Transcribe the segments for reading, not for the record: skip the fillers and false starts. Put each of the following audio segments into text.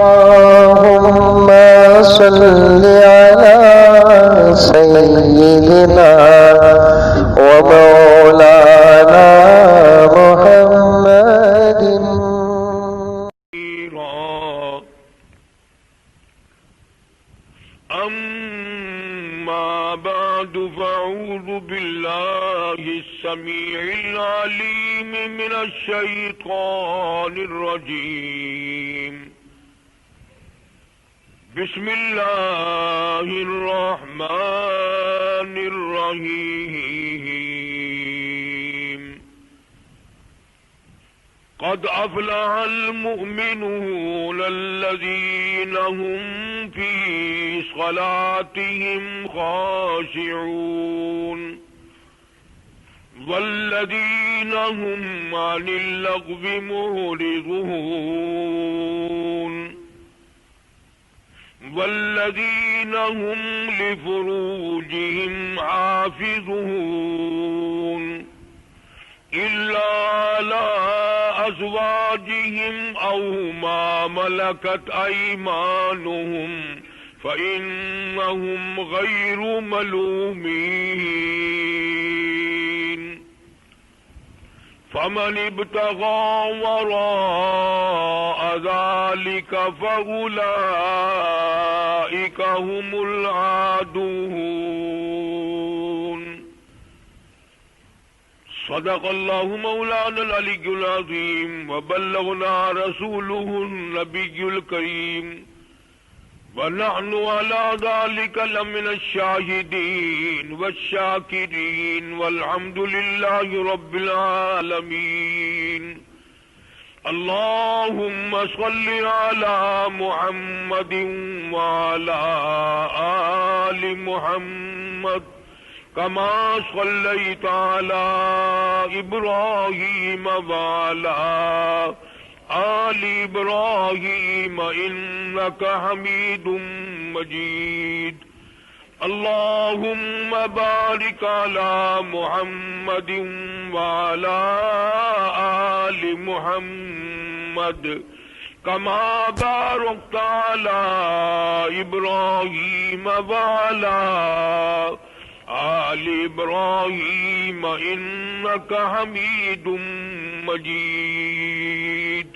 اللهم صل على سيدنا ومولانا محمد. أما بعد فأعوذ بالله السميع العليم من الشيطان الرجيم. بسم الله الرحمن الرحيم. قد أفلح المؤمنون الذين هم في صلاتهم خاشعون والذين هم عن اللغو معرضون والذين هم لفروجهم حافظون إلا على أزواجهم أو ما ملكت أيمانهم فإنهم غير ملومين. فمن ابتغى وراء ذلك فأولئك هم العادون. صدق الله مولانا العلي العظيم وبلغنا رسوله النبي الكريم ونحن على ذلك لمن الشاهدين والشاكرين والحمد لله رب العالمين. اللهم صل على محمد وعلى آل محمد كما صليت على إبراهيم وعلى آل إبراهيم إنك حميد مجيد. اللهم بارك على محمد وعلى آل محمد كما باركت على إبراهيم وعلى آل إبراهيم إنك حميد مجيد.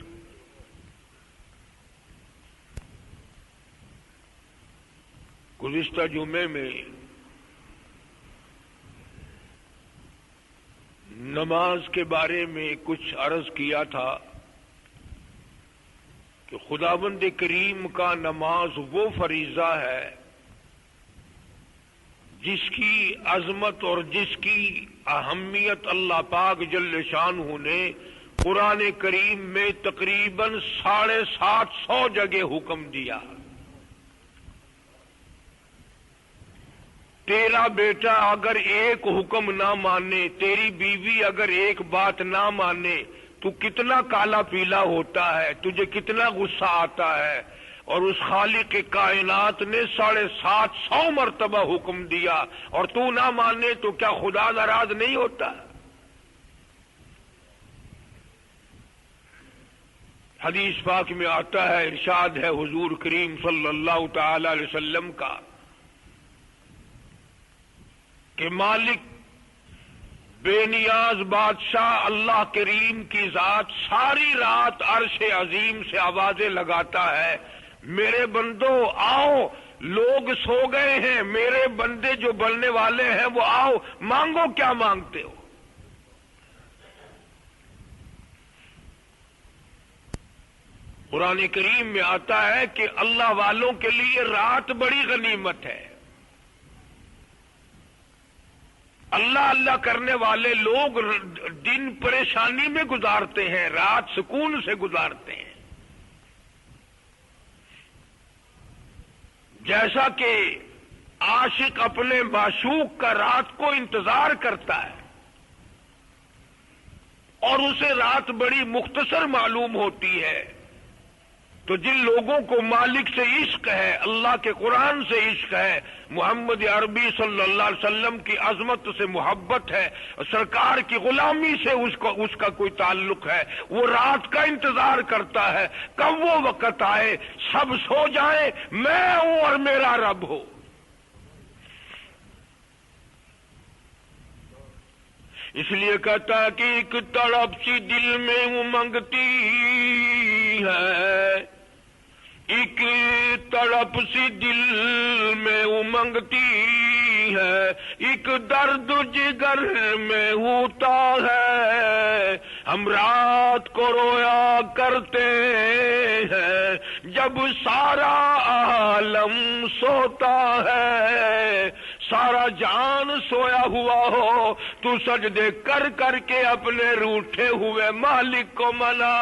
گزشتہ جمعے میں نماز کے بارے میں کچھ عرض کیا تھا کہ خداوند کریم کا نماز وہ فریضہ ہے جس کی عظمت اور جس کی اہمیت اللہ پاک جل شانہ نے قرآن کریم میں تقریباً 750 جگہ حکم دیا. تیرا بیٹا اگر ایک حکم نہ مانے، تیری بیوی اگر ایک بات نہ مانے، تو کتنا کالا پیلا ہوتا ہے، تجھے کتنا غصہ آتا ہے. اور اس خالق کائنات نے 750 مرتبہ حکم دیا اور تو نہ مانے تو کیا خدا ناراض نہیں ہوتا؟ حدیث پاک میں آتا ہے، ارشاد ہے حضور کریم صلی اللہ تعالی علیہ وسلم کا کہ مالک بے نیاز بادشاہ اللہ کریم کی ذات ساری رات عرش عظیم سے آوازیں لگاتا ہے، میرے بندو آؤ، لوگ سو گئے ہیں، میرے بندے جو بننے والے ہیں وہ آؤ، مانگو کیا مانگتے ہو. قرآن کریم میں آتا ہے کہ اللہ والوں کے لیے رات بڑی غنیمت ہے. اللہ اللہ کرنے والے لوگ دن پریشانی میں گزارتے ہیں، رات سکون سے گزارتے ہیں. جیسا کہ عاشق اپنے معشوق کا رات کو انتظار کرتا ہے اور اسے رات بڑی مختصر معلوم ہوتی ہے، تو جن لوگوں کو مالک سے عشق ہے، اللہ کے قرآن سے عشق ہے، محمد عربی صلی اللہ علیہ وسلم کی عظمت سے محبت ہے، سرکار کی غلامی سے اس کا کوئی تعلق ہے، وہ رات کا انتظار کرتا ہے کب وہ وقت آئے سب سو جائیں، میں ہوں اور میرا رب ہو۔ اس لیے کہتا ہے کہ ایک تڑپ سی دل میں امنگتی ہے، ایک تڑپ سی دل میں امنگتی ہے، ایک درد جگر میں ہوتا ہے، ہم رات کو رویا کرتے ہیں جب سارا عالم سوتا ہے، سارا جان سویا ہوا ہو تو سجدے کر کر کے اپنے روٹھے ہوئے مالک کو منا۔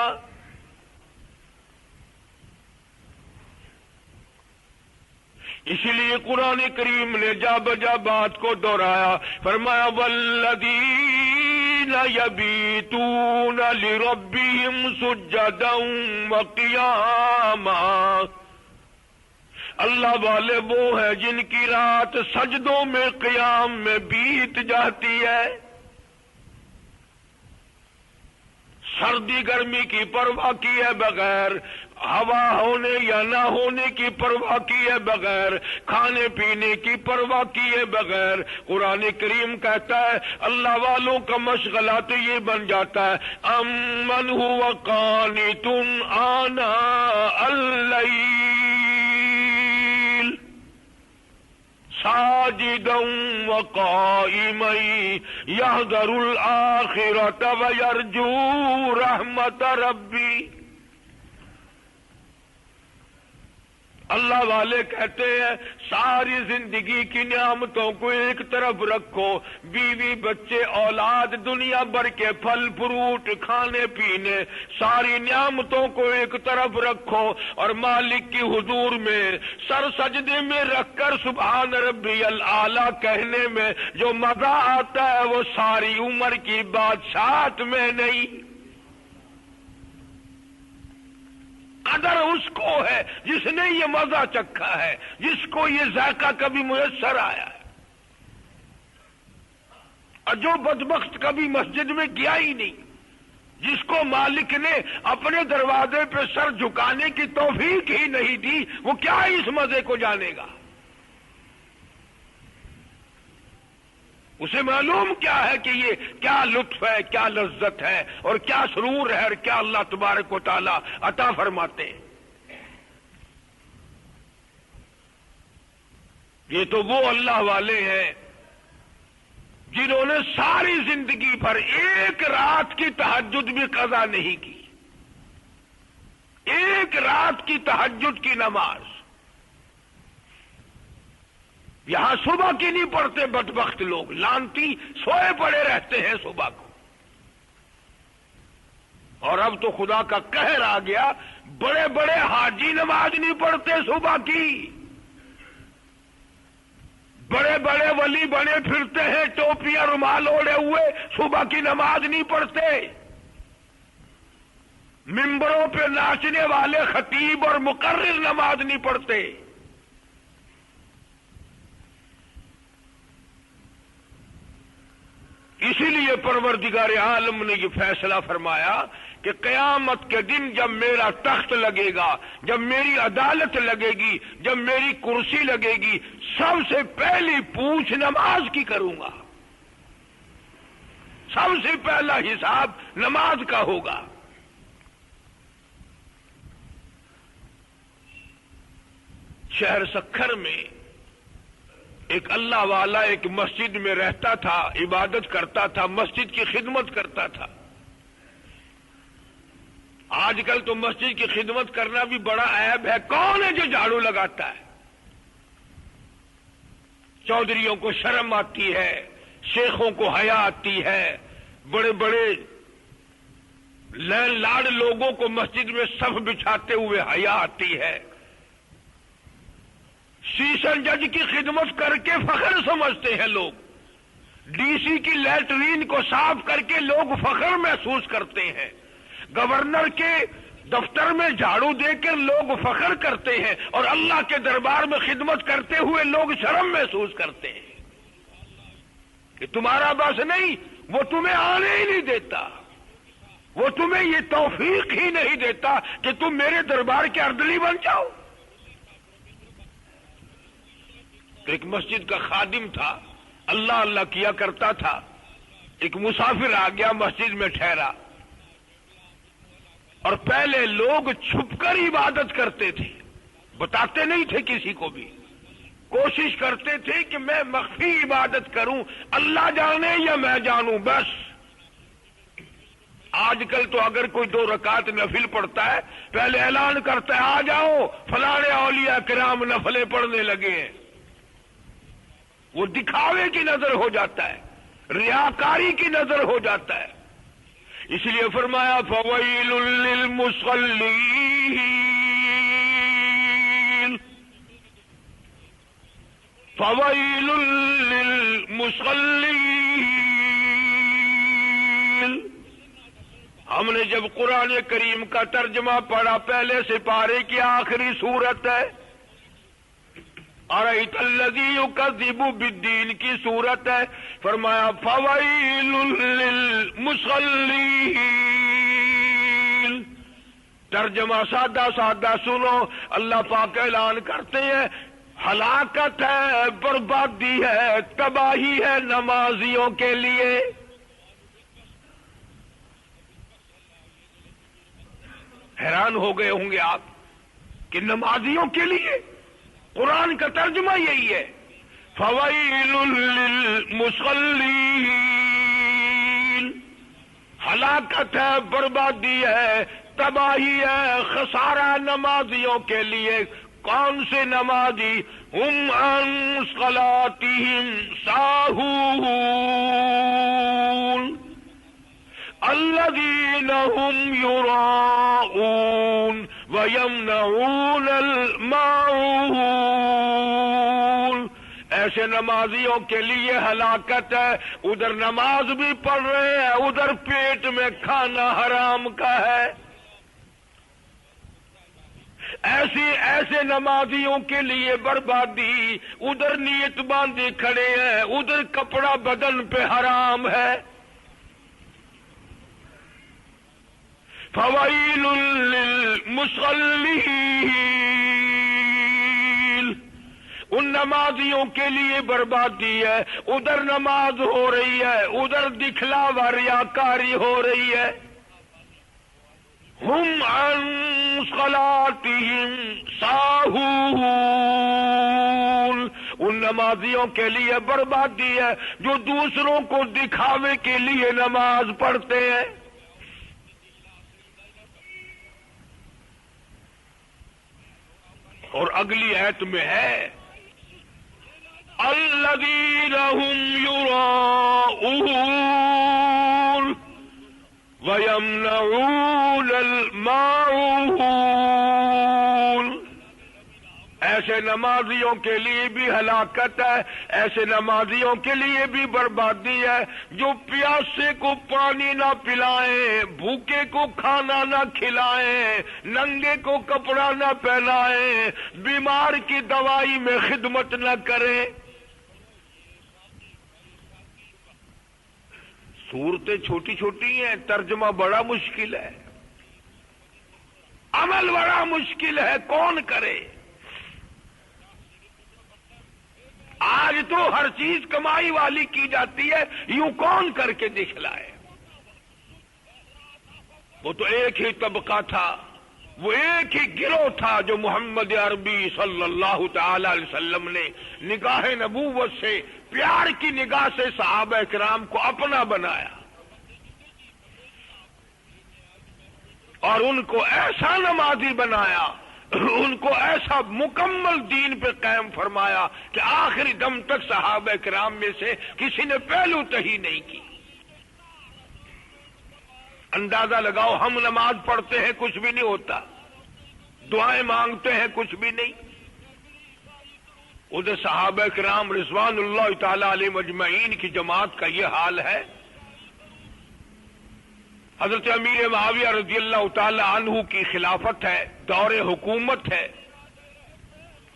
اسی لیے قرآن کریم نے جا بجا بات کو دہرایا، فرمایا والذین یبیتون لربہم سجدا وقیاما، اللہ والے وہ ہیں جن کی رات سجدوں میں قیام میں بیت جاتی ہے، سردی گرمی کی پرواہ کیے بغیر، ہوا ہونے یا نہ ہونے کی پرواہ کیے بغیر، کھانے پینے کی پرواہ کیے بغیر، قرآن کریم کہتا ہے اللہ والوں کا مشغلہ تو یہ بن جاتا ہے امن هو قانت آناء اللیل ساجدا وقائما يحذر الآخرة ويرجو رحمت ربی۔ اللہ والے کہتے ہیں ساری زندگی کی نعمتوں کو ایک طرف رکھو، بیوی بچے اولاد دنیا بھر کے پھل فروٹ کھانے پینے ساری نعمتوں کو ایک طرف رکھو، اور مالک کی حضور میں سر سجدے میں رکھ کر سبحان ربی الاعلی کہنے میں جو مزہ آتا ہے وہ ساری عمر کی بادشاہت میں نہیں۔ قدر اس کو ہے جس نے یہ مزہ چکھا ہے، جس کو یہ ذائقہ کبھی میسر آیا ہے، اور جو بدبخت کبھی مسجد میں گیا ہی نہیں، جس کو مالک نے اپنے دروازے پہ سر جھکانے کی توفیق ہی نہیں دی، وہ کیا اس مزے کو جانے گا؟ اسے معلوم کیا ہے کہ یہ کیا لطف ہے، کیا لذت ہے، اور کیا سرور ہے، اور کیا اللہ تبارک و تعالی عطا فرماتے ہیں۔ یہ تو وہ اللہ والے ہیں جنہوں نے ساری زندگی پر ایک رات کی تہجد بھی قضا نہیں کی، ایک رات کی تہجد کی نماز۔ یہاں صبح کی نہیں پڑھتے بدبخت لوگ، لانتی سوئے پڑے رہتے ہیں صبح کو، اور اب تو خدا کا قہر آ گیا، بڑے بڑے حاجی نماز نہیں پڑھتے صبح کی، بڑے بڑے ولی بنے پھرتے ہیں ٹوپیاں رومال اوڑے ہوئے، صبح کی نماز نہیں پڑھتے، ممبروں پہ ناچنے والے خطیب اور مقرر نماز نہیں پڑھتے۔ اسی لیے پروردگار عالم نے یہ فیصلہ فرمایا کہ قیامت کے دن جب میرا تخت لگے گا، جب میری عدالت لگے گی، جب میری کرسی لگے گی، سب سے پہلی پوچھ نماز کی کروں گا، سب سے پہلا حساب نماز کا ہوگا۔ شہر سکھر میں ایک اللہ والا ایک مسجد میں رہتا تھا، عبادت کرتا تھا، مسجد کی خدمت کرتا تھا۔ آج کل تو مسجد کی خدمت کرنا بھی بڑا عیب ہے، کون ہے جو جھاڑو لگاتا ہے؟ چودھریوں کو شرم آتی ہے، شیخوں کو حیا آتی ہے، بڑے بڑے لین لاڈ لوگوں کو مسجد میں صف بچھاتے ہوئے حیا آتی ہے۔ سیشن جج کی خدمت کر کے فخر سمجھتے ہیں لوگ، ڈی سی کی لیٹرین کو صاف کر کے لوگ فخر محسوس کرتے ہیں، گورنر کے دفتر میں جھاڑو دے کر لوگ فخر کرتے ہیں اور اللہ کے دربار میں خدمت کرتے ہوئے لوگ شرم محسوس کرتے ہیں کہ تمہارا بس نہیں، وہ تمہیں آنے ہی نہیں دیتا، وہ تمہیں یہ توفیق ہی نہیں دیتا کہ تم میرے دربار کے اردلی بن جاؤ۔ ایک مسجد کا خادم تھا، اللہ اللہ کیا کرتا تھا، ایک مسافر آ گیا، مسجد میں ٹھہرا، اور پہلے لوگ چھپ کر عبادت کرتے تھے، بتاتے نہیں تھے کسی کو بھی، کوشش کرتے تھے کہ میں مخفی عبادت کروں، اللہ جانے یا میں جانوں بس۔ آج کل تو اگر کوئی 2 رکعت نفل پڑھتا ہے پہلے اعلان کرتا ہے آ جاؤ فلانے اولیاء کرام نفلیں پڑھنے لگے ہیں، وہ دکھاوے کی نظر ہو جاتا ہے، ریاکاری کی نظر ہو جاتا ہے۔ اس لیے فرمایا فویل للمصلین، فویل للمصلین۔ ہم نے جب قرآن کریم کا ترجمہ پڑھا، پہلے سپارے کی آخری سورت ہے، ارأیت الذی یکذب بالدین کی صورت ہے، فرمایا فویل للمصلین۔ ترجمہ سادہ سادہ سنو، اللہ پاک اعلان کرتے ہیں ہلاکت ہے، بربادی ہے، تباہی ہے نمازیوں کے لیے۔ حیران ہو گئے ہوں گے آپ کہ نمازیوں کے لیے قرآن کا ترجمہ یہی ہے، فویل للمصلین۔ ہلاکت ہے، بربادی ہے، تباہی ہے، خسارہ نمازیوں کے لیے۔ کون سے نمازی؟ ہم عن صلاتہم ساہون الذین هم یراؤون وَيَمْنَعُونَ الْمَاعُونَ۔ ایسے نمازیوں کے لیے ہلاکت ہے، ادھر نماز بھی پڑھ رہے ہیں، ادھر پیٹ میں کھانا حرام کا ہے۔ ایسے نمازیوں کے لیے بربادی، ادھر نیت باندھے کھڑے ہیں، ادھر کپڑا بدن پہ حرام ہے۔ فویل للمصلین، ان نمازیوں کے لیے بربادی ہے، ادھر نماز ہو رہی ہے، ادھر دکھلاوا ریاکاری ہو رہی ہے۔ ہم عن صلاتہم ساہون، ان نمازیوں کے لیے بربادی ہے جو دوسروں کو دکھاوے کے لیے نماز پڑھتے ہیں۔ اور اگلی آیت میں ہے الذین هم یراؤون وَيَمْنَعُونَ الْمَاعُونَ۔ ایسے نمازیوں کے لیے بھی ہلاکت ہے، ایسے نمازیوں کے لیے بھی بربادی ہے جو پیاسے کو پانی نہ پلائیں، بھوکے کو کھانا نہ کھلائیں، ننگے کو کپڑا نہ پہنائیں، بیمار کی دوائی میں خدمت نہ کریں۔ صورتیں چھوٹی چھوٹی ہیں، ترجمہ بڑا مشکل ہے، عمل بڑا مشکل ہے، کون کرے؟ آج تو ہر چیز کمائی والی کی جاتی ہے، یوں کون کر کے دکھلائے؟ وہ تو ایک ہی طبقہ تھا، وہ ایک ہی گروہ تھا جو محمد عربی صلی اللہ تعالی علیہ وسلم نے نگاہ نبوت سے، پیار کی نگاہ سے صحابہ کرام کو اپنا بنایا اور ان کو ایسا نمازی بنایا، ان کو ایسا مکمل دین پہ قائم فرمایا کہ آخری دم تک صحابہ کرام میں سے کسی نے پہلو تہی نہیں کی۔ اندازہ لگاؤ، ہم نماز پڑھتے ہیں کچھ بھی نہیں ہوتا، دعائیں مانگتے ہیں کچھ بھی نہیں، ادھر صحابہ کرام رضوان اللہ تعالی علیہ مجمعین کی جماعت کا یہ حال ہے۔ حضرت امیر معاویہ رضی اللہ تعالی عنہ کی خلافت ہے، دور حکومت ہے۔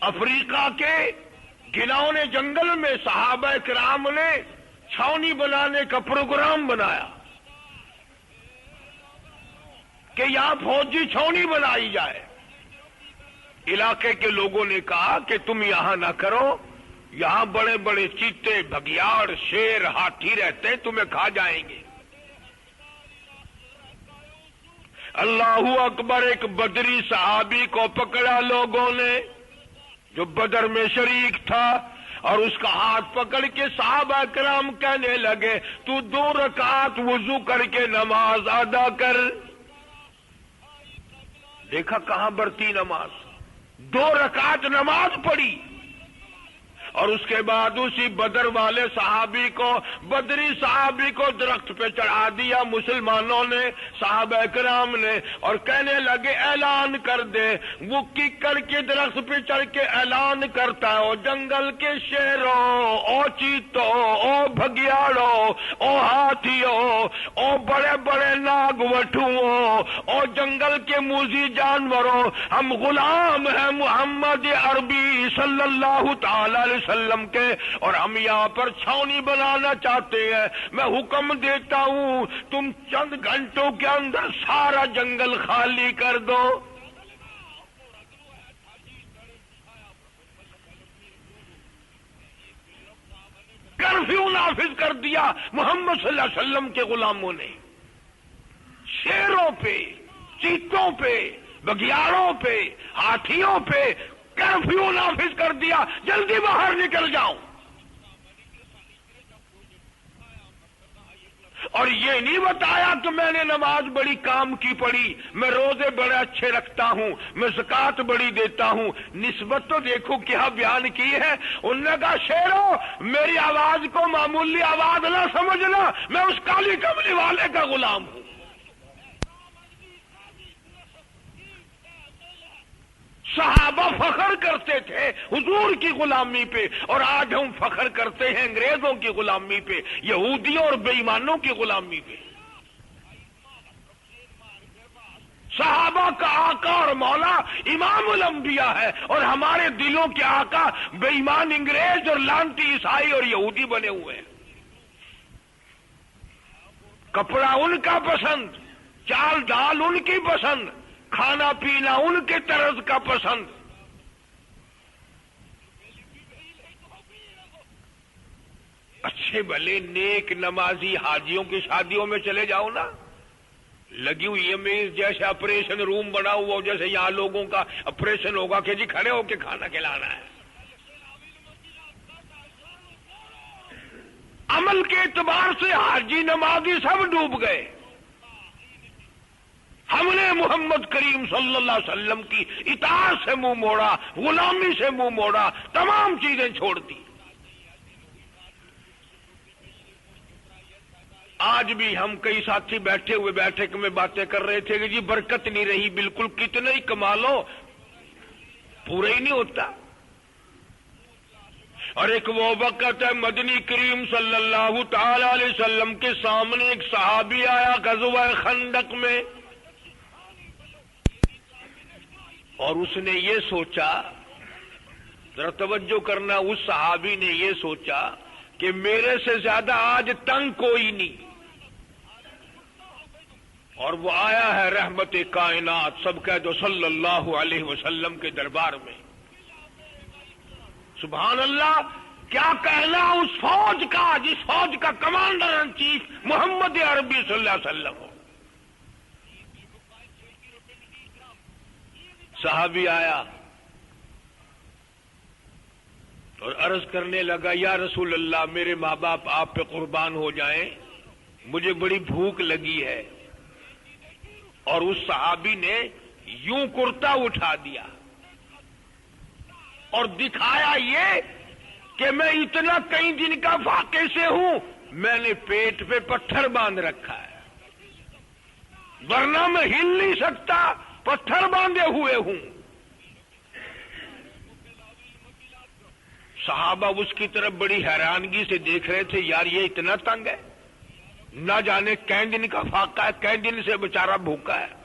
افریقہ کے گھناؤنے جنگل میں صحابہ کرام نے چھاونی بنانے کا پروگرام بنایا کہ یہاں فوجی چھاونی بنائی جائے۔ علاقے کے لوگوں نے کہا کہ تم یہاں نہ کرو، یہاں بڑے بڑے چیتے، بگیاڑ، شیر، ہاتھی رہتے ہیں، تمہیں کھا جائیں گے۔ اللہ اکبر! ایک بدری صحابی کو پکڑا لوگوں نے جو بدر میں شریک تھا، اور اس کا ہاتھ پکڑ کے صحابہ کرام کہنے لگے تو 2 رکعت وضو کر کے نماز ادا کر۔ دیکھا کہاں برتی نماز، 2 رکعت نماز پڑھی، اور اس کے بعد اسی بدر والے صحابی کو، بدری صحابی کو درخت پہ چڑھا دیا مسلمانوں نے، صحابہ کرام نے، اور کہنے لگے اعلان کر دے۔ وہ ککڑ کے درخت پہ چڑھ کے اعلان کرتا ہے، او جنگل کے شیروں، او چیتوں، او بھگیاڑوں، او ہاتھیوں، او بڑے بڑے ناگ وٹھوؤں، او جنگل کے موذی جانوروں، ہم غلام ہیں محمد عربی صلی اللہ تعالی علیہ وسلم کے، اور ہم یہاں پر چھاونی بنانا چاہتے ہیں۔ میں حکم دیتا ہوں تم چند گھنٹوں کے اندر سارا جنگل خالی کر دو۔ کرفیو نافذ کر دیا محمد صلی اللہ علیہ وسلم کے غلاموں نے، شیروں پہ، چیتوں پہ، بگیاڑوں پہ، ہاتھیوں پہ کرفیو نافذ کر دیا، جلدی باہر نکل جاؤ۔ اور یہ نہیں بتایا کہ میں نے نماز بڑی کام کی پڑھی، میں روزے بڑے اچھے رکھتا ہوں، میں زکوٰۃ بڑی دیتا ہوں۔ نسبت تو دیکھو کیا بیان کی ہے۔ انہوں نے کہا شیرو میری آواز کو معمولی آواز نہ سمجھنا، میں اس کالی کملی والے کا غلام ہوں۔ صحابہ فخر کرتے تھے حضور کی غلامی پہ، اور آج ہم فخر کرتے ہیں انگریزوں کی غلامی پہ، یہودیوں اور بے ایمانوں کی غلامی پہ۔ صحابہ کا آقا اور مولا امام الانبیاء ہے، اور ہمارے دلوں کے آقا بے ایمان انگریز اور لعنتی عیسائی اور یہودی بنے ہوئے ہیں۔ کپڑا ان کا پسند، چال ڈال ان کی پسند، کھانا پینا ان کے طرز کا پسند۔ اچھے بھلے نیک نمازی حاجیوں کی شادیوں میں چلے جاؤ نا، لگی ہوئی ہے میز جیسے آپریشن روم بنا ہوا ہو، جیسے یہاں لوگوں کا آپریشن ہوگا کہ جی کھڑے ہو کے کھانا کھلانا ہے۔ عمل کے اعتبار سے حاجی نمازی سب ڈوب گئے۔ ہم نے محمد کریم صلی اللہ علیہ وسلم کی اطاعت سے منہ موڑا، غلامی سے منہ موڑا، تمام چیزیں چھوڑ دی۔ آج بھی ہم کئی ساتھی بیٹھے ہوئے بیٹھک میں باتیں کر رہے تھے کہ جی برکت نہیں رہی، بالکل کتنا ہی کما لو پورا ہی نہیں ہوتا۔ اور ایک وہ وقت ہے مدنی کریم صلی اللہ تعالی علیہ وسلم کے سامنے ایک صحابی آیا غزوہ خندق میں، اور اس نے یہ سوچا، ذرا توجہ کرنا، اس صحابی نے یہ سوچا کہ میرے سے زیادہ آج تنگ کوئی نہیں، اور وہ آیا ہے رحمت کائنات، سب کہہ دو صلی اللہ علیہ وسلم کے دربار میں۔ سبحان اللہ! کیا کہنا اس فوج کا جس فوج کا کمانڈر ان چیف محمد عربی صلی اللہ علیہ وسلم ہو۔ صحابی آیا اور عرض کرنے لگا یا رسول اللہ میرے ماں باپ آپ پہ قربان ہو جائیں، مجھے بڑی بھوک لگی ہے۔ اور اس صحابی نے یوں کرتا اٹھا دیا اور دکھایا یہ کہ میں اتنا کئی دن کا واقع سے ہوں، میں نے پیٹ پہ پتھر باندھ رکھا ہے، ورنہ میں ہل نہیں سکتا، پتھر باندھے ہوئے ہوں۔ صحابہ اس کی طرف بڑی حیرانگی سے دیکھ رہے تھے، یار یہ اتنا تنگ ہے، نہ جانے کئی دن کا فاقہ ہے، کئی دن سے بیچارہ بھوکا ہے۔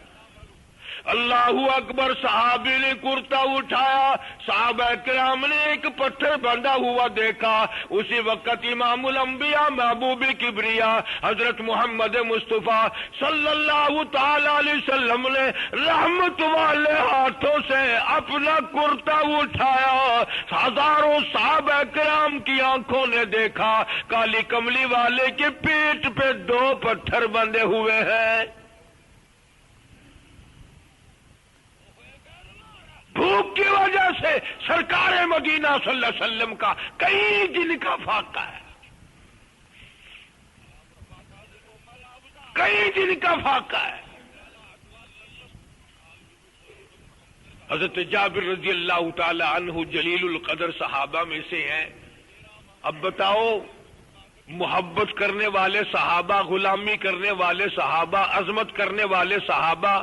اللہ اکبر، صحابی نے کرتا اٹھایا، صحابہ کرام نے ایک پتھر بندھا ہوا دیکھا۔ اسی وقت امام الانبیاء محبوب کبریا حضرت محمد مصطفیٰ صلی اللہ تعالی علیہ وسلم نے رحمت والے ہاتھوں سے اپنا کرتا اٹھایا۔ ہزاروں صحابہ کرام کی آنکھوں نے دیکھا کالی کملی والے کے پیٹ پہ 2 پتھر بندھے ہوئے ہیں۔ بھوک کی وجہ سے سرکار مدینہ صلی اللہ علیہ وسلم کا کئی دن کا فاقہ ہے، کئی دن کا فاقہ ہے۔ حضرت جابر رضی اللہ تعالی عنہ جلیل القدر صحابہ میں سے ہیں۔ اب بتاؤ، محبت کرنے والے صحابہ، غلامی کرنے والے صحابہ، عظمت کرنے والے صحابہ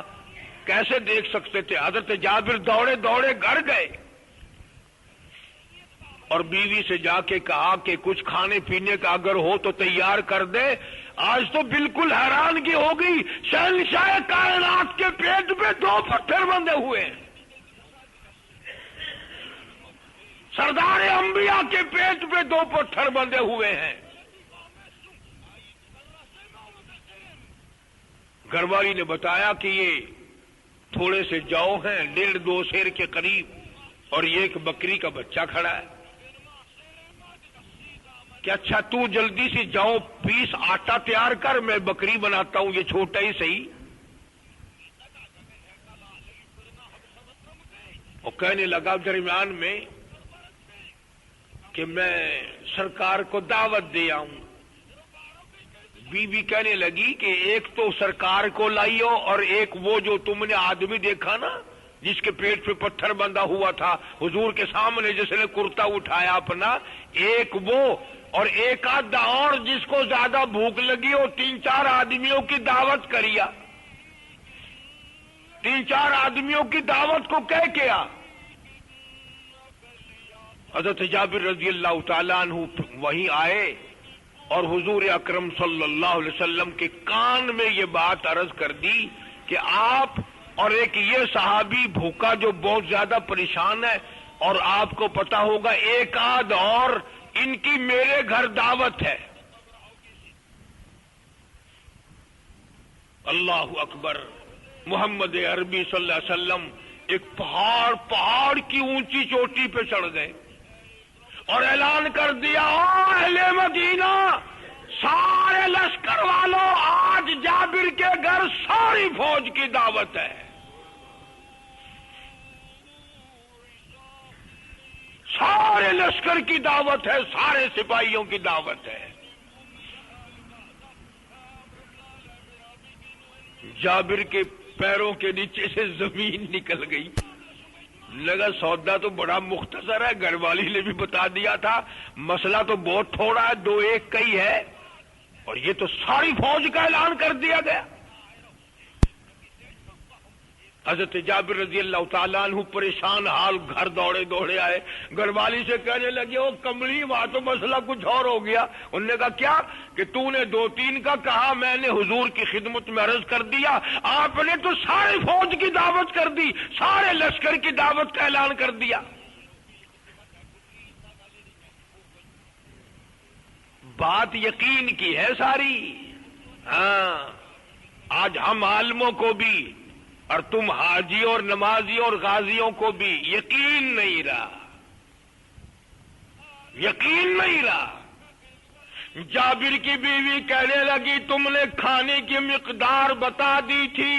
کیسے دیکھ سکتے تھے؟ حضرت جابر دوڑے دوڑے گھر گئے اور بیوی سے جا کے کہا کہ کچھ کھانے پینے کا اگر ہو تو تیار کر دے۔ آج تو بالکل حیرانگی ہو گئی، شہنشاہ کائنات کے پیٹ پہ 2 پتھر بندھے ہوئے ہیں، سردار انبیاء کے پیٹ پہ 2 پتھر بندھے ہوئے ہیں۔ گھر والی نے بتایا کہ یہ تھوڑے سے جو ہیں، 1.5-2 سیر کے قریب، اور یہ ایک بکری کا بچہ کھڑا ہے کہ اچھا تو جلدی سے جاؤ، پیس آٹا تیار کر، میں بکری بناتا ہوں، یہ چھوٹا ہی صحیح۔ اور کہنے لگا درمیان میں کہ میں سرکار کو دعوت دے آؤں۔ بی بی کہنے لگی کہ ایک تو سرکار کو لائیو، اور ایک وہ جو تم نے آدمی دیکھا نا جس کے پیٹ پہ پتھر بندھا ہوا تھا حضور کے سامنے، جس نے کرتا اٹھایا اپنا، ایک وہ، اور ایک آدھا اور جس کو زیادہ بھوک لگی ہو، 3-4 آدمیوں کی دعوت کریا، 3-4 آدمیوں کی دعوت کو کہہ کیا۔ حضرت جابر رضی اللہ تعالیٰ عنہ وہیں آئے اور حضور اکرم صلی اللہ علیہ وسلم کے کان میں یہ بات عرض کر دی کہ آپ اور ایک یہ صحابی بھوکا جو بہت زیادہ پریشان ہے، اور آپ کو پتا ہوگا ایک آدھ اور ان کی میرے گھر دعوت ہے۔ اللہ اکبر، محمد عربی صلی اللہ علیہ وسلم ایک پہاڑ کی اونچی چوٹی پہ چڑھ گئے اور اعلان کر دیا، او اہل مدینہ، سارے لشکر والوں، آج جابر کے گھر ساری فوج کی دعوت ہے، سارے لشکر کی دعوت ہے، سارے سپاہیوں کی دعوت ہے۔ جابر کے پیروں کے نیچے سے زمین نکل گئی، لگا سودا تو بڑا مختصر ہے، گھر والی نے بھی بتا دیا تھا، مسئلہ تو بہت تھوڑا ہے، 2-1 کا ہی ہے، اور یہ تو ساری فوج کا اعلان کر دیا گیا۔ حضرت جابر رضی اللہ تعالیٰ عنہ پریشان حال گھر دوڑے دوڑے آئے، گھر والی سے کہنے لگے، او کملی، وہاں تو مسئلہ کچھ اور ہو گیا۔ انہوں نے کہا کیا؟ کہ تو نے 2-3 کا کہا، میں نے حضور کی خدمت میں عرض کر دیا، آپ نے تو سارے فوج کی دعوت کر دی، سارے لشکر کی دعوت کا اعلان کر دیا۔ بات یقین کی ہے ساری۔ ہاں، آج ہم عالموں کو بھی اور تم حاجی اور نمازی اور غازیوں کو بھی یقین نہیں رہا، یقین نہیں رہا۔ جابر کی بیوی کہنے لگی، تم نے کھانے کی مقدار بتا دی تھی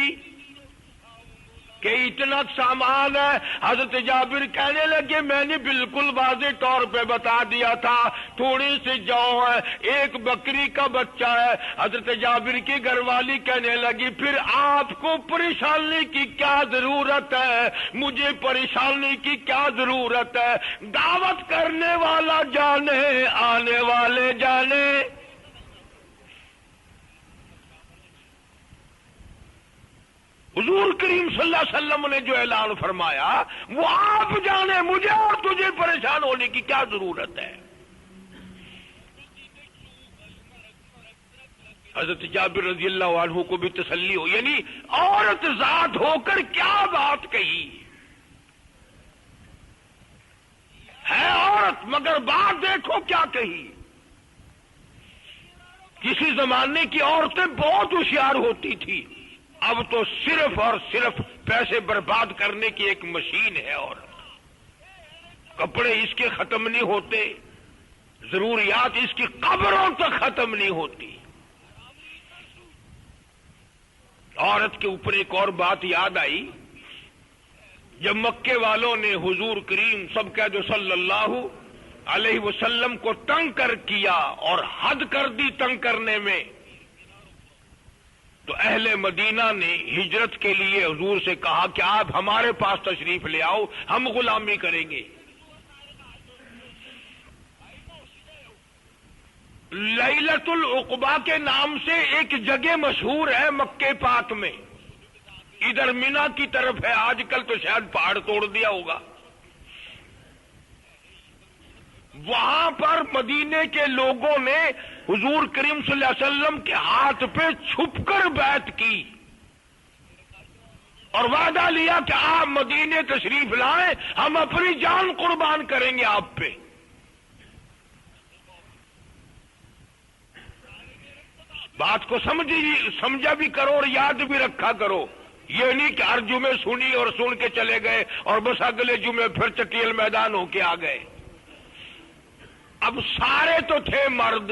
کہ اتنا سامان ہے؟ حضرت جابر کہنے لگے، میں نے بالکل واضح طور پہ بتا دیا تھا، تھوڑی سی جو ہے، ایک بکری کا بچہ ہے۔ حضرت جابر کی گھر والی کہنے لگی، پھر آپ کو پریشانی کی کیا ضرورت ہے؟ مجھے پریشانی کی کیا ضرورت ہے؟ دعوت کرنے والا جانے، آنے والے جانے۔ حضور کریم صلی اللہ علیہ وسلم نے جو اعلان فرمایا وہ آپ جانے، مجھے اور تجھے پریشان ہونے کی کیا ضرورت ہے؟ حضرت جابر رضی اللہ عنہ کو بھی تسلی ہو، یعنی عورت ذات ہو کر کیا بات کہی ہے عورت، مگر بات دیکھو کیا کہی۔ کسی زمانے کی عورتیں بہت ہوشیار ہوتی تھی، اب تو صرف اور صرف پیسے برباد کرنے کی ایک مشین ہے عورت۔ کپڑے اس کے ختم نہیں ہوتے، ضروریات اس کی قبروں تک ختم نہیں ہوتی۔ عورت کے اوپر ایک اور بات یاد آئی، جب مکے والوں نے حضور کریم سب کہہ دو صلی اللہ علیہ وسلم کو تنگ کر کیا اور حد کر دی تنگ کرنے میں، تو اہل مدینہ نے ہجرت کے لیے حضور سے کہا کہ آپ ہمارے پاس تشریف لے آؤ، ہم غلامی کریں گے۔ لیلۃ العقبہ کے نام سے ایک جگہ مشہور ہے مکے پاک میں، ادھر مینا کی طرف ہے، آج کل تو شاید پہاڑ توڑ دیا ہوگا۔ وہاں پر مدینے کے لوگوں نے حضور کریم صلی اللہ علیہ وسلم کے ہاتھ پہ چھپ کر بیعت کی اور وعدہ لیا کہ آپ مدینے تشریف لائیں، ہم اپنی جان قربان کریں گے آپ پہ۔ بات کو سمجھا بھی کرو اور یاد بھی رکھا کرو، یہ نہیں کہ ہر جمعے سنی اور سن کے چلے گئے اور بس اگلے جمعے پھر چٹیل میدان ہو کے آ گئے۔ اب سارے تو تھے مرد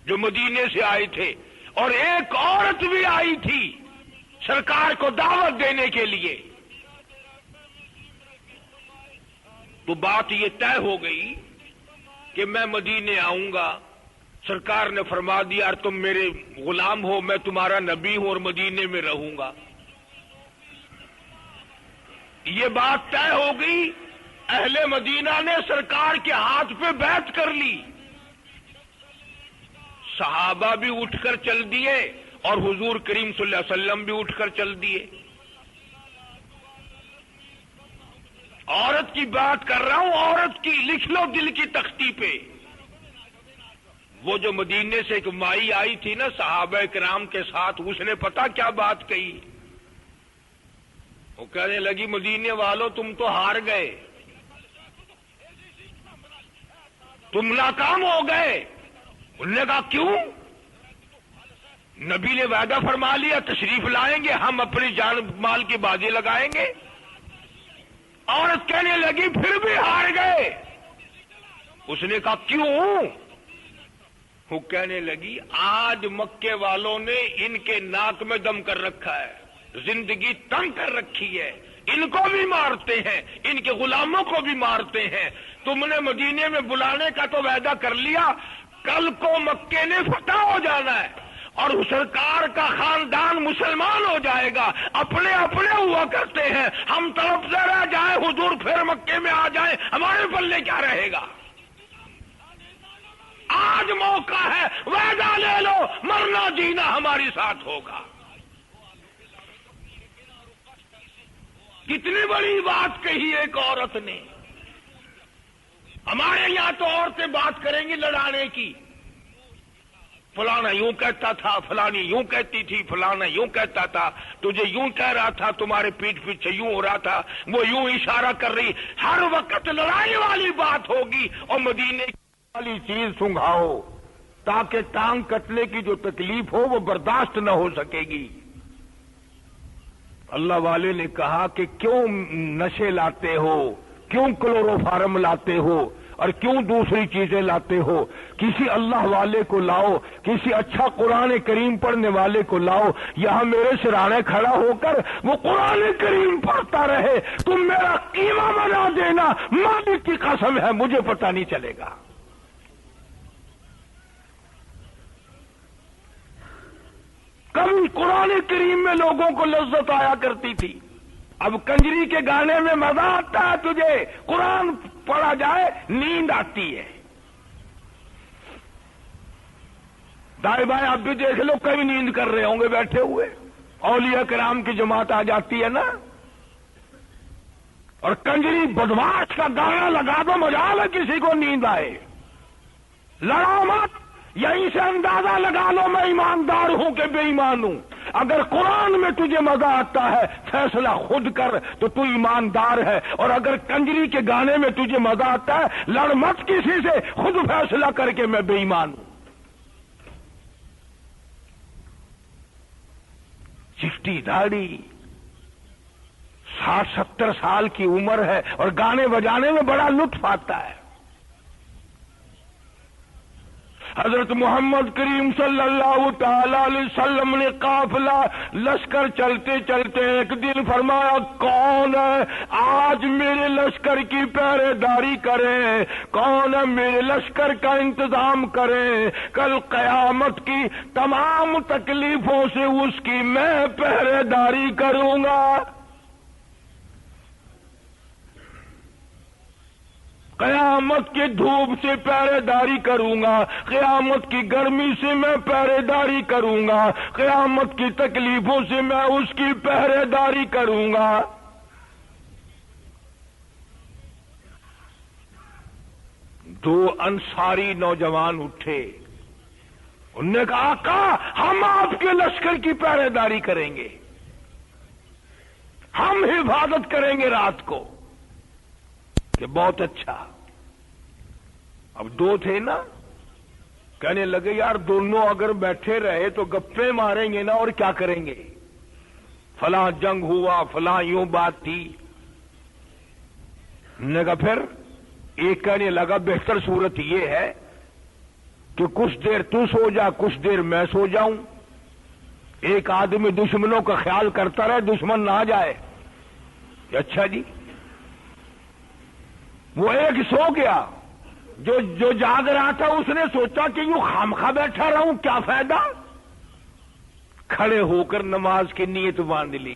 جو مدینے سے آئے تھے، اور ایک عورت بھی آئی تھی سرکار کو دعوت دینے کے لیے۔ تو بات یہ طے ہو گئی کہ میں مدینے آؤں گا۔ سرکار نے فرما دیا تم میرے غلام ہو، میں تمہارا نبی ہوں اور مدینے میں رہوں گا۔ یہ بات طے ہو گئی، اہل مدینہ نے سرکار کے ہاتھ پہ بیعت کر لی، صحابہ بھی اٹھ کر چل دیے اور حضور کریم صلی اللہ علیہ وسلم بھی اٹھ کر چل دیے۔ عورت کی بات کر رہا ہوں، عورت کی، لکھ لو دل کی تختی پہ۔ وہ جو مدینے سے ایک مائی آئی تھی نا صحابہ کرام کے ساتھ، اس نے پتا کیا بات کہی؟ وہ کہنے لگی مدینے والوں تم تو ہار گئے، تم ناکام ہو گئے۔ انہوں نے کہا کیوں؟ نبی نے وعدہ فرما لیا تشریف لائیں گے، ہم اپنی جان مال کی بازی لگائیں گے۔ عورت کہنے لگی پھر بھی ہار گئے۔ اس نے کہا کیوں؟ وہ کہنے لگی آج مکے والوں نے ان کے ناک میں دم کر رکھا ہے، زندگی تنگ کر رکھی ہے، ان کو بھی مارتے ہیں، ان کے غلاموں کو بھی مارتے ہیں۔ تم نے مدینے میں بلانے کا تو وعدہ کر لیا، کل کو مکے نے فتح ہو جانا ہے اور سرکار کا خاندان مسلمان ہو جائے گا، اپنے اپنے ہوا کرتے ہیں، ہم طرف سے رہ جائیں حضور پھر مکے میں آ جائیں، ہمارے پلے کیا رہے گا؟ آج موقع ہے، وعدہ لے لو، مرنا جینا ہماری ساتھ ہوگا۔ کتنی بڑی بات کہی ایک عورت نے۔ ہمارے یہاں تو عورتیں بات کریں گی لڑانے کی، فلانا یوں کہتا تھا، فلانی یوں کہتی تھی، فلانا یوں کہتا تھا، تجھے یوں کہہ رہا تھا، تمہارے پیٹھ پیچھے یوں ہو رہا تھا، وہ یوں اشارہ کر رہی، ہر وقت لڑائی والی بات ہوگی۔ اور مدینے والی چیز سنگھاؤ تاکہ ٹانگ کٹنے کی جو تکلیف ہو وہ برداشت نہ ہو سکے گی۔ اللہ والے نے کہا کہ کیوں نشے لاتے ہو، کیوں کلوروفارم لاتے ہو اور کیوں دوسری چیزیں لاتے ہو؟ کسی اللہ والے کو لاؤ، کسی اچھا قرآن کریم پڑھنے والے کو لاؤ، یہاں میرے سرانے کھڑا ہو کر وہ قرآن کریم پڑھتا رہے، تم میرا قیمہ بنا دینا، مالک کی قسم ہے مجھے پتہ نہیں چلے گا۔ کبھی قرآن کریم میں لوگوں کو لذت آیا کرتی تھی، اب کنجری کے گانے میں مزہ آتا ہے تجھے، قرآن پڑھا جائے نیند آتی ہے۔ دائیں بائیں اب بھی دیکھ لو، کئی نیند کر رہے ہوں گے بیٹھے ہوئے، اولیاء کرام کی جماعت آ جاتی ہے نا، اور کنجری بدماش کا گانا لگا دو، مجال ہے کسی کو نیند آئے۔ لڑاؤ مت، یہیں سے اندازہ لگا لو میں ایماندار ہوں کہ بے ایمان ہوں. اگر قرآن میں تجھے مزہ آتا ہے فیصلہ خود کر تو تو ایماندار ہے، اور اگر کنجری کے گانے میں تجھے مزہ آتا ہے لڑ مت کسی سے، خود فیصلہ کر کے میں بے ایمان ہوں. چشتی داڑھی 60-70 سال کی عمر ہے اور گانے بجانے میں بڑا لطف آتا ہے. حضرت محمد کریم صلی اللہ تعالی علیہ وسلم نے قافلہ لشکر چلتے چلتے ایک دن فرمایا کون ہے آج میرے لشکر کی پہرے داری کرے، کون ہے میرے لشکر کا انتظام کرے، کل قیامت کی تمام تکلیفوں سے اس کی میں پہرے داری کروں گا. قیامت کی دھوپ سے پہرے داری کروں گا، قیامت کی گرمی سے میں پہرے داری کروں گا، قیامت کی تکلیفوں سے میں اس کی پہرے داری کروں گا. دو انصاری نوجوان اٹھے، انہوں نے کہا آقا ہم آپ کے لشکر کی پہرے داری کریں گے، ہم حفاظت کریں گے رات کو. کہ بہت اچھا. اب دو تھے نا، کہنے لگے یار دونوں اگر بیٹھے رہے تو گپے ماریں گے نا اور کیا کریں گے، فلاں جنگ ہوا فلاں یوں بات تھی. نے کہا پھر ایک کہنے لگا بہتر صورت یہ ہے کہ کچھ دیر تو سو جا کچھ دیر میں سو جاؤں، ایک آدمی دشمنوں کا خیال کرتا رہے دشمن نہ آ جائے. اچھا جی. وہ ایک سو گیا، جو جاگ رہا تھا اس نے سوچا کہ یوں خامخواہ بیٹھا رہوں کیا فائدہ، کھڑے ہو کر نماز کی نیت باندھ لی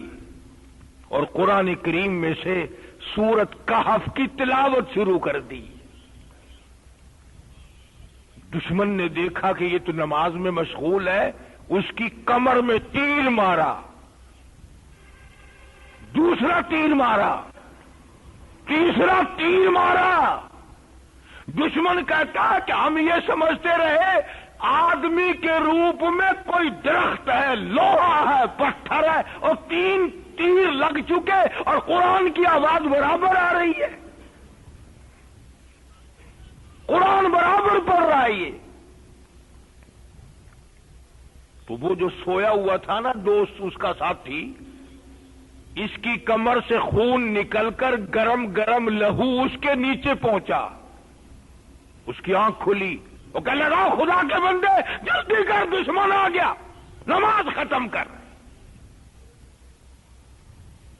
اور قرآن کریم میں سے سورت کہف کی تلاوت شروع کر دی. دشمن نے دیکھا کہ یہ تو نماز میں مشغول ہے، اس کی کمر میں تیر مارا، دوسرا تیر مارا، تیسرا تیر مارا. دشمن کہتا کہ ہم یہ سمجھتے رہے آدمی کے روپ میں کوئی درخت ہے، لوہا ہے، پتھر ہے، اور 3 تیر لگ چکے اور قرآن کی آواز برابر آ رہی ہے، قرآن برابر پڑھ رہا ہے یہ. تو وہ جو سویا ہوا تھا نا دوست اس کا ساتھی، اس کی کمر سے خون نکل کر گرم گرم لہو اس کے نیچے پہنچا. اس کی آنکھ کھلی، وہ کہنے لگا خدا کے بندے جلدی کر دشمن آ گیا، نماز ختم کر.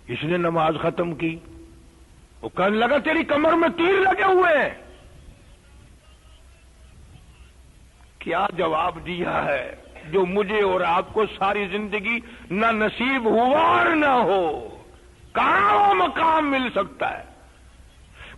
اس نے نماز ختم کی. وہ کہنے لگا تیری کمر میں تیر لگے ہوئے ہیں. کیا جواب دیا ہے جو مجھے اور آپ کو ساری زندگی نہ نصیب ہوا اور نہ ہو. کہاں وہ مقام مل سکتا ہے.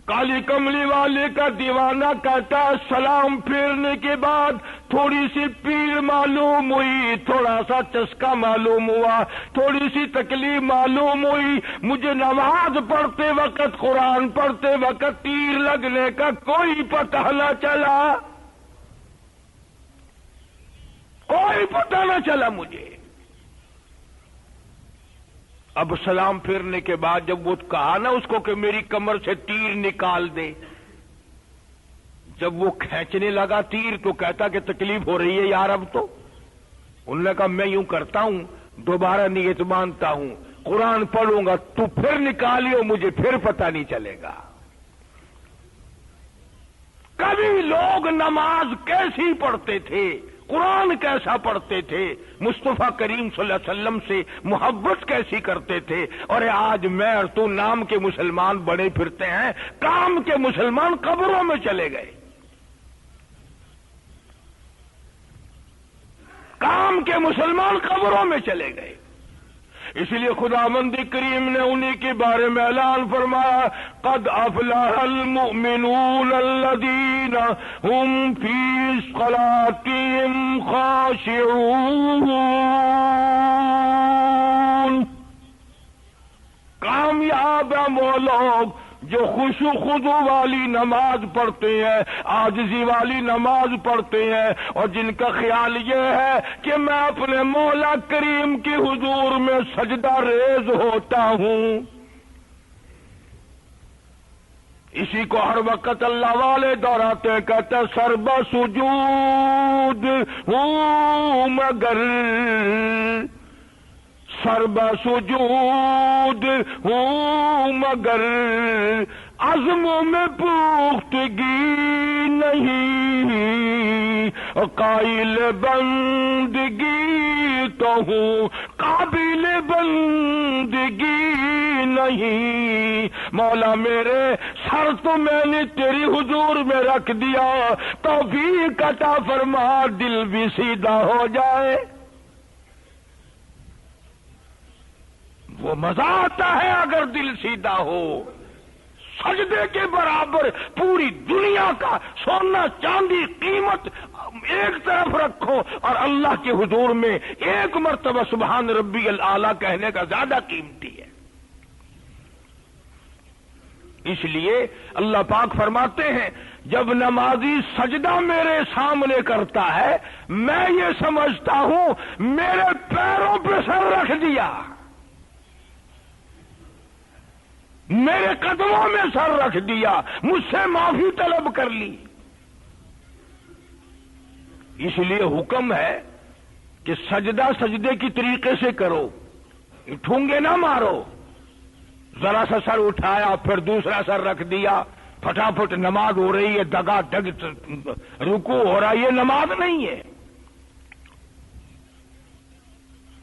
کالی کملی والے کا دیوانہ کہتا ہے سلام پھیرنے کے بعد تھوڑی سی پیڑ معلوم ہوئی، تھوڑا سا چسکا معلوم ہوا، تھوڑی سی تکلیف معلوم ہوئی، مجھے نماز پڑھتے وقت قرآن پڑھتے وقت تیر لگنے کا کوئی پتہ نہ چلا، کوئی پتہ نہ چلا مجھے. اب سلام پھیرنے کے بعد جب وہ کہا نا اس کو کہ میری کمر سے تیر نکال دے، جب وہ کھینچنے لگا تیر تو کہتا کہ تکلیف ہو رہی ہے یار اب تو. انہوں نے کہا میں یوں کرتا ہوں دوبارہ نیت مانتا ہوں، قرآن پڑھوں گا تو پھر نکالیو، مجھے پھر پتہ نہیں چلے گا. کبھی لوگ نماز کیسی پڑھتے تھے، قرآن کیسا پڑھتے تھے، مصطفیٰ کریم صلی اللہ علیہ وسلم سے محبت کیسی کرتے تھے. اور آج میں اور تو نام کے مسلمان بڑے پھرتے ہیں، کام کے مسلمان قبروں میں چلے گئے. کام کے مسلمان قبروں میں چلے گئے. اس لیے خداوند کریم نے انہی کے بارے میں اعلان فرمایا قد افلح المؤمنون الذین هم فی صلاتهم خاشعون. کامیاب ہیں وہ لوگ جو خشوع خضوع والی نماز پڑھتے ہیں، عاجزی والی نماز پڑھتے ہیں، اور جن کا خیال یہ ہے کہ میں اپنے مولا کریم کی حضور میں سجدہ ریز ہوتا ہوں، اسی کو ہر وقت اللہ والے دہراتے کہتے ہیں سرب سجود ہوں مگر، سرب سجود ہوں مگر عزم میں پختگی نہیں، قائل بندگی تو ہوں قابل بندگی نہیں، مولا میرے سر تو میں نے تیری حضور میں رکھ دیا، توفیق عطا فرما دل بھی سیدھا ہو جائے۔ وہ مزہ آتا ہے اگر دل سیدھا ہو، سجدے کے برابر پوری دنیا کا سونا چاندی قیمت ایک طرف رکھو اور اللہ کے حضور میں ایک مرتبہ سبحان ربی الاعلی کہنے کا زیادہ قیمتی ہے۔ اس لیے اللہ پاک فرماتے ہیں جب نمازی سجدہ میرے سامنے کرتا ہے میں یہ سمجھتا ہوں میرے پیروں پہ سر رکھ دیا، میرے قدموں میں سر رکھ دیا، مجھ سے معافی طلب کر لی۔ اس لیے حکم ہے کہ سجدہ سجدے کی طریقے سے کرو، ٹھونگے نہ مارو، ذرا سا سر اٹھایا پھر دوسرا سر رکھ دیا، پھٹافٹ نماز ہو رہی ہے، دگا دگ رکوع ہو رہا ہے، یہ نماز نہیں ہے۔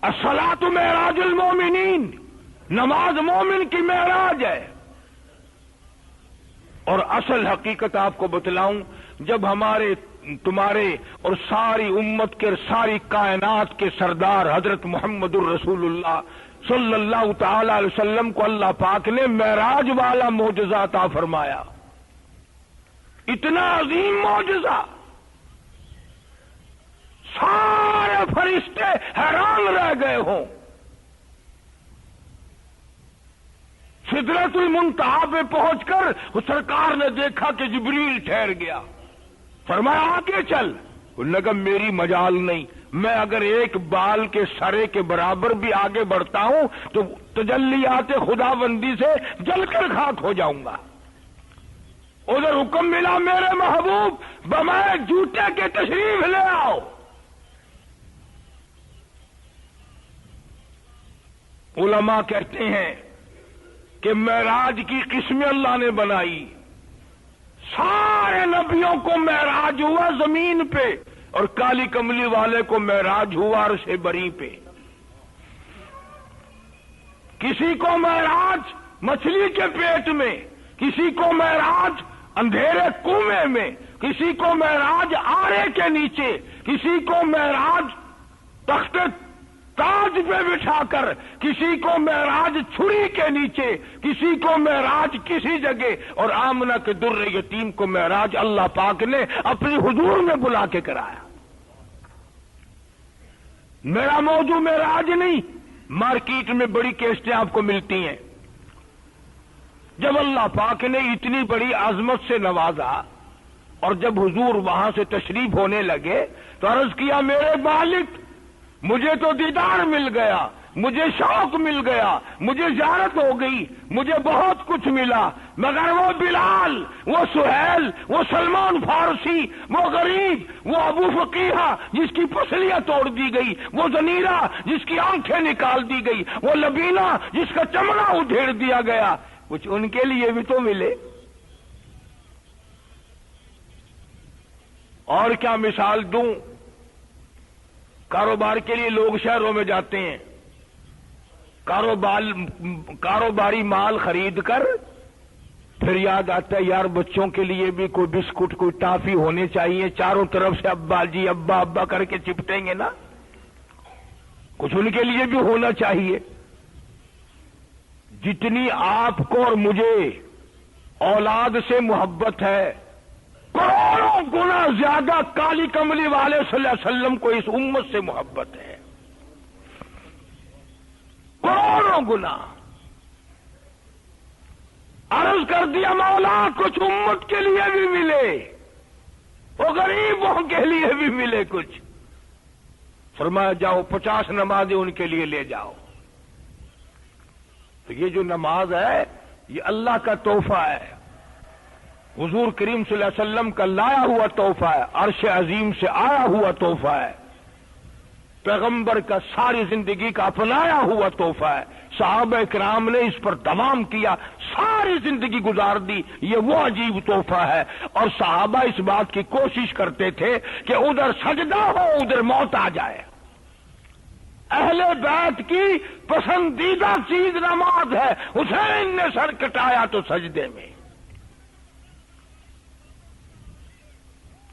الصلاۃ معراج المومنین، نماز مومن کی معراج ہے۔ اور اصل حقیقت آپ کو بتلاؤں، جب ہمارے تمہارے اور ساری امت کے ساری کائنات کے سردار حضرت محمد الرسول اللہ صلی اللہ تعالی علیہ وسلم کو اللہ پاک نے معراج والا معجزہ عطا فرمایا، اتنا عظیم معجزہ، سارے فرشتے حیران رہ گئے ہوں۔ سدرۃ المنتہا پہ پہنچ کر سرکار نے دیکھا کہ جبریل ٹھہر گیا، فرمایا آگے چل، انہوں نے کہا میری مجال نہیں، میں اگر ایک بال کے سرے کے برابر بھی آگے بڑھتا ہوں تو تجلیات خدا بندی سے جل کر خاک ہو جاؤں گا۔ ادھر حکم ملا میرے محبوب بمائے جوتے کے تشریف لے آؤ۔ علماء کہتے ہیں کہ معراج کی قسمیں اللہ نے بنائی، سارے نبیوں کو معراج ہوا زمین پہ اور کالی کملی والے کو معراج ہوا عرش بری پہ۔ کسی کو معراج مچھلی کے پیٹ میں، کسی کو معراج اندھیرے کنویں میں، کسی کو معراج آرے کے نیچے، کسی کو معراج تخت تاج پہ بٹھا کر، کسی کو معراج چھری کے نیچے، کسی کو معراج کسی جگہ، اور آمنہ کے در یتیم کو معراج اللہ پاک نے اپنی حضور میں بلا کے کرایا۔ میرا موضوع معراج نہیں، مارکیٹ میں بڑی کیسٹیں آپ کو ملتی ہیں۔ جب اللہ پاک نے اتنی بڑی عظمت سے نوازا اور جب حضور وہاں سے تشریف ہونے لگے تو عرض کیا میرے مالک مجھے تو دیدار مل گیا، مجھے شوق مل گیا، مجھے زیارت ہو گئی، مجھے بہت کچھ ملا، مگر وہ بلال، وہ سہیل، وہ سلمان فارسی، وہ غریب، وہ ابو فقیہ جس کی پسلیاں توڑ دی گئی، وہ زنیرہ جس کی آنکھیں نکال دی گئی، وہ لبینہ جس کا چمڑا ادھیڑ دیا گیا، کچھ ان کے لیے بھی تو ملے۔ اور کیا مثال دوں، کاروبار کے لیے لوگ شہروں میں جاتے ہیں، کاروباری مال خرید کر پھر یاد آتا ہے یار بچوں کے لیے بھی کوئی بسکٹ کوئی ٹافی ہونے چاہیے، چاروں طرف سے ابا جی ابا ابا کر کے چپٹیں گے نا، کچھ ان کے لیے بھی ہونا چاہیے۔ جتنی آپ کو اور مجھے اولاد سے محبت ہے، کروڑوں گنا زیادہ کالی کملی والے صلی اللہ علیہ وسلم کو اس امت سے محبت ہے، کروڑوں گنا۔ عرض کر دیا مولا کچھ امت کے لیے بھی ملے، وہ غریبوں کے لیے بھی ملے کچھ۔ فرمایا جاؤ 50 نمازیں ان کے لیے لے جاؤ۔ تو یہ جو نماز ہے یہ اللہ کا تحفہ ہے، حضور کریم صلی اللہ علیہ وسلم کا لایا ہوا تحفہ ہے، عرش عظیم سے آیا ہوا تحفہ ہے، پیغمبر کا ساری زندگی کا اپنایا ہوا تحفہ ہے، صحابہ کرام نے اس پر دوام کیا، ساری زندگی گزار دی، یہ وہ عجیب تحفہ ہے۔ اور صحابہ اس بات کی کوشش کرتے تھے کہ ادھر سجدہ ہو ادھر موت آ جائے۔ اہل بیت کی پسندیدہ چیز نماز ہے، حسین نے سر کٹایا تو سجدے میں۔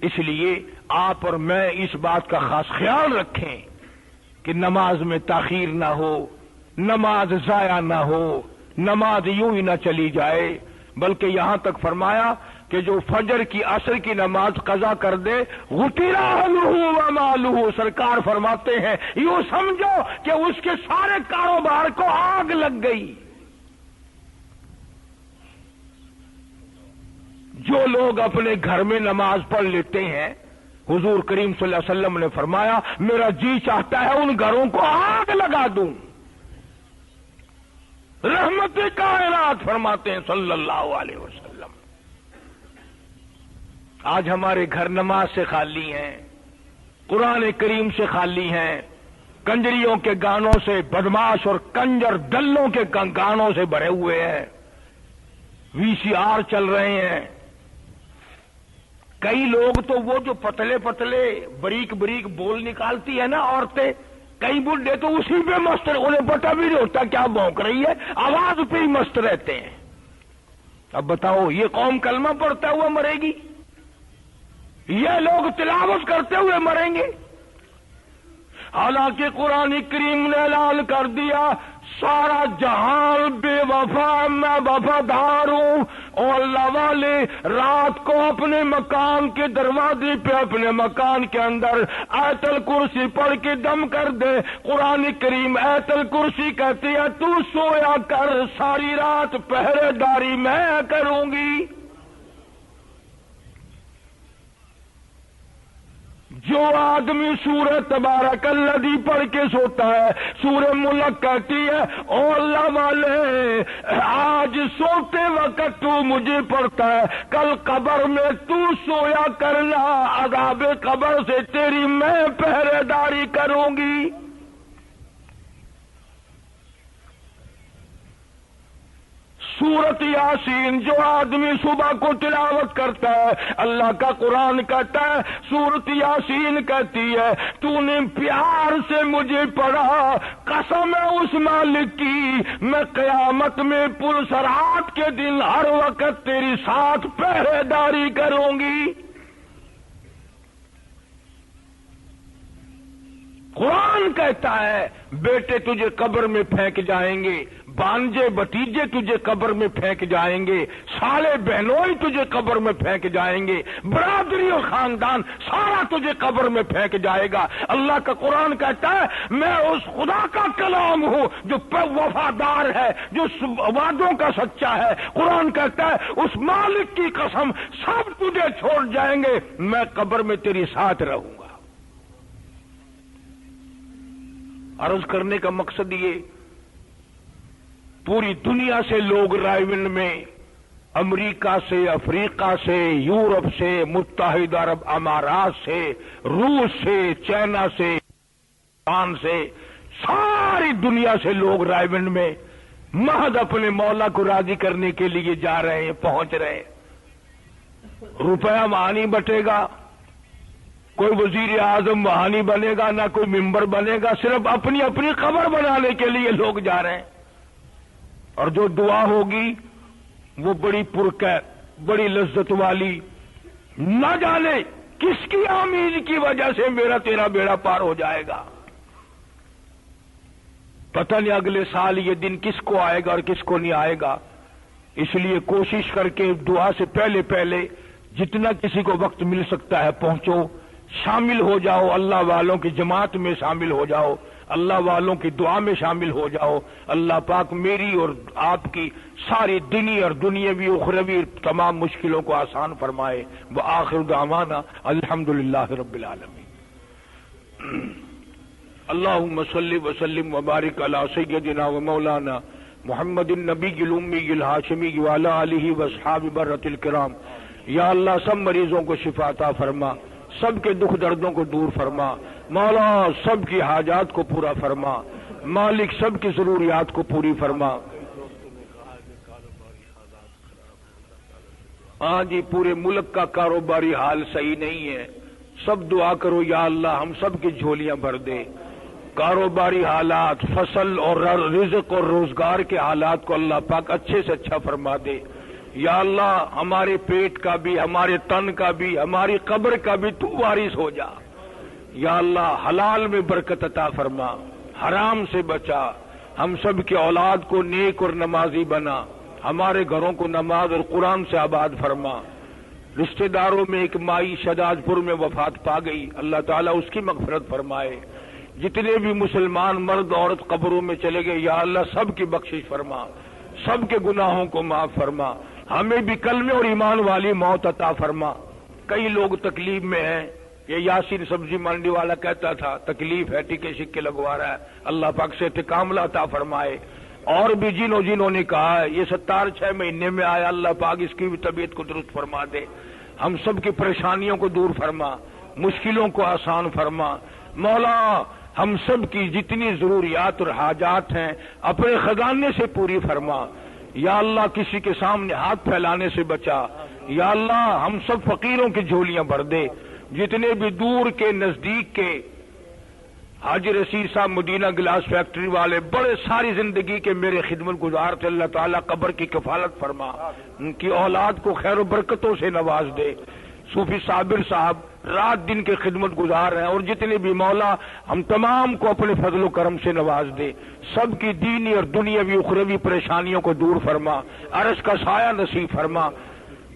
اس لیے آپ اور میں اس بات کا خاص خیال رکھیں کہ نماز میں تاخیر نہ ہو، نماز ضائع نہ ہو، نماز یوں ہی نہ چلی جائے، بلکہ یہاں تک فرمایا کہ جو فجر کی عصر کی نماز قضا کر دے غُفِرَ لَهُ وَمَالُهُ، سرکار فرماتے ہیں یوں سمجھو کہ اس کے سارے کاروبار کو آگ لگ گئی۔ جو لوگ اپنے گھر میں نماز پڑھ لیتے ہیں، حضور کریم صلی اللہ علیہ وسلم نے فرمایا میرا جی چاہتا ہے ان گھروں کو آگ لگا دوں۔ رحمت کائنات فرماتے ہیں صلی اللہ علیہ وسلم۔ آج ہمارے گھر نماز سے خالی ہیں، قرآن کریم سے خالی ہیں، کنجریوں کے گانوں سے، بدماش اور کنجر دلوں کے گانوں سے بھرے ہوئے ہیں، VCR چل رہے ہیں۔ کئی لوگ تو وہ جو پتلے پتلے بریک بریک بول نکالتی ہے نا عورتیں، کئی بڈھے تو اسی پہ مست، انہیں پتہ بھی نہیں ہوتا کیا بھونک رہی ہے، آواز پہ ہی مست رہتے ہیں۔ اب بتاؤ یہ قوم کلمہ پڑھتا ہوا مرے گی؟ یہ لوگ تلاوت کرتے ہوئے مریں گے؟ حالانکہ قرآن کریم نے اعلان کر دیا سارا جہان بے وفا میں وفادار ہوں، اور اللہ والے رات کو اپنے مکان کے دروازے پہ اپنے مکان کے اندر آیت الکرسی پڑھ کے دم کر دے۔ قرآن کریم آیت الکرسی کہتی ہے تو سویا کر ساری رات پہرے داری میں کروں گی۔ جو آدمی سورہ تبارک الذی پڑھ کے سوتا ہے، سورہ ملک کہتی ہے او اللہ والے آج سوتے وقت تو مجھے پڑھتا ہے، کل قبر میں تو سویا کرنا، عذاب قبر سے تیری میں پہرے داری کروں گی۔ سورت یاسین جو آدمی صبح کو تلاوت کرتا ہے، اللہ کا قرآن کہتا ہے، سورت یاسین کہتی ہے تو نے پیار سے مجھے پڑھا، قسم ہے اس مالک کی میں قیامت میں پرسرات کے دن ہر وقت تیری ساتھ پہرے داری کروں گی۔ قرآن کہتا ہے بیٹے تجھے قبر میں پھینک جائیں گے، بانجے بتیجے تجھے قبر میں پھینک جائیں گے، سالے بہنوئی تجھے قبر میں پھینک جائیں گے، برادری اور خاندان سارا تجھے قبر میں پھینک جائے گا۔ اللہ کا قرآن کہتا ہے میں اس خدا کا کلام ہوں جو وفادار ہے، جو وعدوں کا سچا ہے۔ قرآن کہتا ہے اس مالک کی قسم سب تجھے چھوڑ جائیں گے، میں قبر میں تیری ساتھ رہوں گا۔ عرض کرنے کا مقصد یہ پوری دنیا سے لوگ رائے میں، امریکہ سے، افریقہ سے، یورپ سے، متحدہ عرب امارات سے، روس سے، چائنا سے، جاپان سے، ساری دنیا سے لوگ رائے میں محض اپنے مولا کو راضی کرنے کے لیے جا رہے ہیں، پہنچ رہے ہیں۔ روپیہ وہاں نہیں بٹے گا، کوئی وزیر اعظم وہاں نہیں بنے گا، نہ کوئی ممبر بنے گا، صرف اپنی اپنی خبر بنانے کے لیے لوگ جا رہے ہیں۔ اور جو دعا ہوگی وہ بڑی پرکیف، بڑی لذت والی، نہ جانے کس کی آمین کی وجہ سے میرا تیرا بیڑا پار ہو جائے گا۔ پتہ نہیں اگلے سال یہ دن کس کو آئے گا اور کس کو نہیں آئے گا۔ اس لیے کوشش کر کے دعا سے پہلے پہلے جتنا کسی کو وقت مل سکتا ہے پہنچو، شامل ہو جاؤ، اللہ والوں کی جماعت میں شامل ہو جاؤ۔ اللہ والوں کی دعا میں شامل ہو جاؤ. اللہ پاک میری اور آپ کی ساری دینی اور دنیاوی اخروی تمام مشکلوں کو آسان فرمائے. وآخر دعوانا الحمدللہ رب العالمین. اللہم صلی وسلم وبارک علی سیدنا و مولانا محمد النبی الامی الہاشمی وعلی آلہ واصحاب برۃ الکرام. یا اللہ سب مریضوں کو شفا عطا فرما، سب کے دکھ دردوں کو دور فرما. مولا سب کی حاجات کو پورا فرما. مالک سب کی ضروریات کو پوری فرما. ہاں جی، پورے ملک کا کاروباری حال صحیح نہیں ہے. سب دعا کرو یا اللہ ہم سب کی جھولیاں بھر دے. کاروباری حالات، فصل اور رزق اور روزگار کے حالات کو اللہ پاک اچھے سے اچھا فرما دے. یا اللہ ہمارے پیٹ کا بھی، ہمارے تن کا بھی، ہماری قبر کا بھی تو وارث ہو جا. یا اللہ حلال میں برکت عطا فرما، حرام سے بچا. ہم سب کی اولاد کو نیک اور نمازی بنا. ہمارے گھروں کو نماز اور قرآن سے آباد فرما. رشتہ داروں میں ایک مائی شہداج پور میں وفات پا گئی، اللہ تعالیٰ اس کی مغفرت فرمائے. جتنے بھی مسلمان مرد عورت قبروں میں چلے گئے یا اللہ سب کی بخشش فرما، سب کے گناہوں کو معاف فرما. ہمیں بھی کلمے اور ایمان والی موت عطا فرما. کئی لوگ تکلیف میں ہیں. یہ یاسین سبزی منڈی والا کہتا تھا تکلیف ہے، ٹکے شکے لگوا رہا ہے. اللہ پاک سے کاملہ عطا فرمائے. اور بھی جنہوں نے کہا ہے یہ 6 مہینے میں آیا، اللہ پاک اس کی بھی طبیعت کو درست فرما دے. ہم سب کی پریشانیوں کو دور فرما، مشکلوں کو آسان فرما. مولا ہم سب کی جتنی ضروریات اور حاجات ہیں اپنے خزانے سے پوری فرما. یا اللہ کسی کے سامنے ہاتھ پھیلانے سے بچا. یا اللہ ہم سب فقیروں کی جھولیاں بھر دے. جتنے بھی دور کے نزدیک کے حاجی رشید صاحب مدینہ گلاس فیکٹری والے بڑے ساری زندگی کے میرے خدمت گزار تھے، اللہ تعالیٰ قبر کی کفالت فرما، ان کی اولاد کو خیر و برکتوں سے نواز دے. صوفی صابر صاحب رات دن کے خدمت گزار ہیں، اور جتنے بھی مولا ہم تمام کو اپنے فضل و کرم سے نواز دے. سب کی دینی اور دنیاوی اخروی پریشانیوں کو دور فرما، عرش کا سایہ نصیب فرما.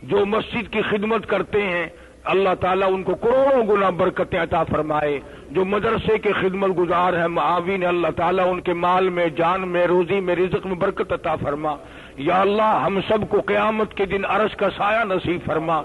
جو مسجد کی خدمت کرتے ہیں اللہ تعالیٰ ان کو کروڑوں گنا برکتیں عطا فرمائے. جو مدرسے کے خدمت گزار ہیں معاون، اللہ تعالیٰ ان کے مال میں، جان میں، روزی میں، رزق میں برکت عطا فرما. یا اللہ ہم سب کو قیامت کے دن عرش کا سایہ نصیب فرما.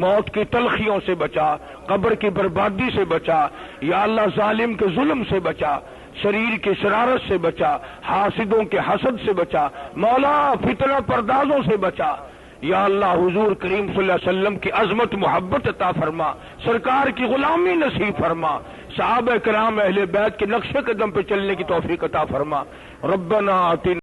موت کی تلخیوں سے بچا، قبر کی بربادی سے بچا. یا اللہ ظالم کے ظلم سے بچا، شریر کی شرارت سے بچا، حاسدوں کے حسد سے بچا. مولا فتنہ پردازوں سے بچا. یا اللہ حضور کریم صلی اللہ علیہ وسلم کی عظمت محبت عطا فرما، سرکار کی غلامی نصیب فرما. صحابہ کرام اہل بیت کے نقش قدم پہ چلنے کی توفیق عطا فرما. ربنا آتنا